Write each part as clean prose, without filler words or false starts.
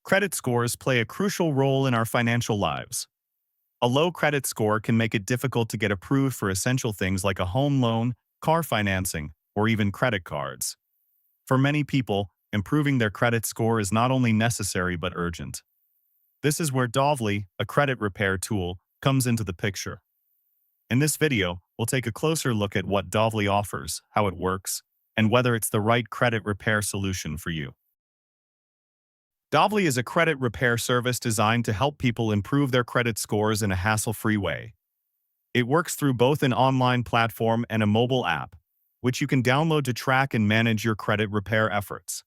Credit scores play a crucial role in our financial lives. A low credit score can make it difficult to get approved for essential things like a home loan, car financing, or even credit cards. For many people, improving their credit score is not only necessary but urgent. This is where Dovly, a credit repair tool, comes into the picture. In this video, we'll take a closer look at what Dovly offers, how it works, and whether it's the right credit repair solution for you. Dovly is a credit repair service designed to help people improve their credit scores in a hassle-free way. It works through both an online platform and a mobile app, which you can download to track and manage your credit repair efforts.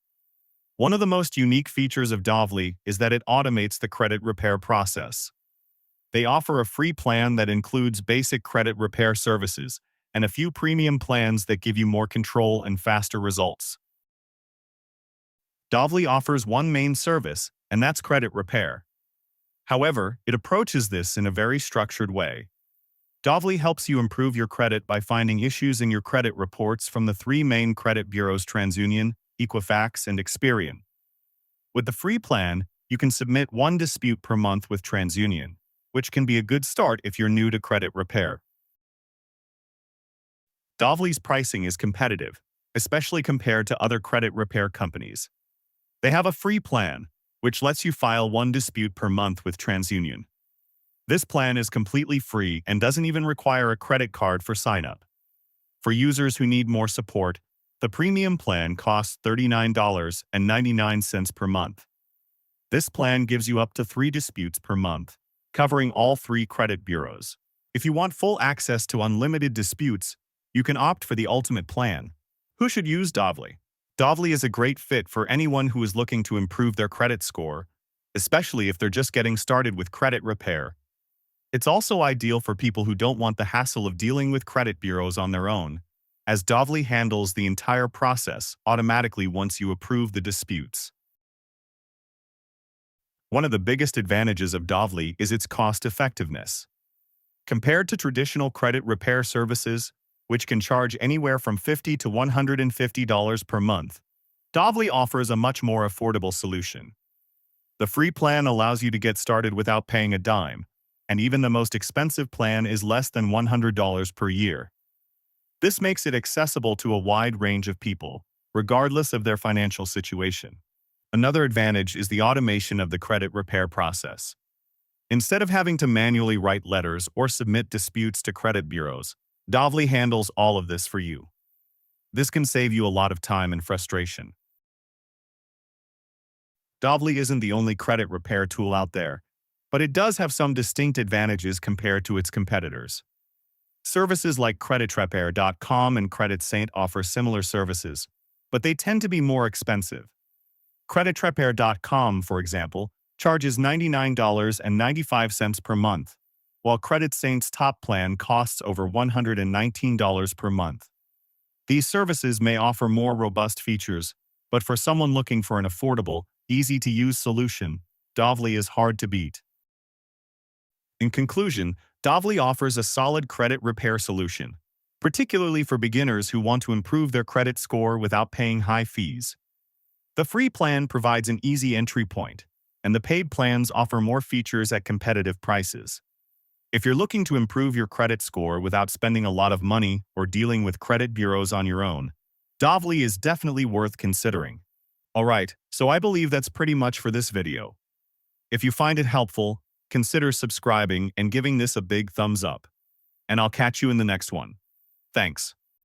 One of the most unique features of Dovly is that it automates the credit repair process. They offer a free plan that includes basic credit repair services and a few premium plans that give you more control and faster results. Dovly offers one main service, and that's credit repair. However, it approaches this in a very structured way. Dovly helps you improve your credit by finding issues in your credit reports from the three main credit bureaus: TransUnion, Equifax, and Experian. With the free plan, you can submit one dispute per month with TransUnion, which can be a good start if you're new to credit repair. Dovly's pricing is competitive, especially compared to other credit repair companies. They have a free plan, which lets you file one dispute per month with TransUnion. This plan is completely free and doesn't even require a credit card for sign-up. For users who need more support, the premium plan costs $39.99 per month. This plan gives you up to 3 disputes per month, covering all 3 credit bureaus. If you want full access to unlimited disputes, you can opt for the ultimate plan. Who should use Dovly? Dovly is a great fit for anyone who is looking to improve their credit score, especially if they're just getting started with credit repair. It's also ideal for people who don't want the hassle of dealing with credit bureaus on their own, as Dovly handles the entire process automatically once you approve the disputes. One of the biggest advantages of Dovly is its cost-effectiveness. Compared to traditional credit repair services, which can charge anywhere from $50 to $150 per month, Dovly offers a much more affordable solution. The free plan allows you to get started without paying a dime, and even the most expensive plan is less than $100 per year. This makes it accessible to a wide range of people, regardless of their financial situation. Another advantage is the automation of the credit repair process. Instead of having to manually write letters or submit disputes to credit bureaus, Dovly handles all of this for you. This can save you a lot of time and frustration. Dovly isn't the only credit repair tool out there, but it does have some distinct advantages compared to its competitors. Services like CreditRepair.com and CreditSaint offer similar services, but they tend to be more expensive. CreditRepair.com, for example, charges $99.95 per month, while CreditSaint's top plan costs over $119 per month. These services may offer more robust features, but for someone looking for an affordable, easy-to-use solution, Dovly is hard to beat. In conclusion, Dovly offers a solid credit repair solution, particularly for beginners who want to improve their credit score without paying high fees. The free plan provides an easy entry point, and the paid plans offer more features at competitive prices. If you're looking to improve your credit score without spending a lot of money or dealing with credit bureaus on your own, Dovly is definitely worth considering. Alright, so I believe that's pretty much for this video. If you find it helpful, consider subscribing and giving this a big thumbs up. And I'll catch you in the next one. Thanks.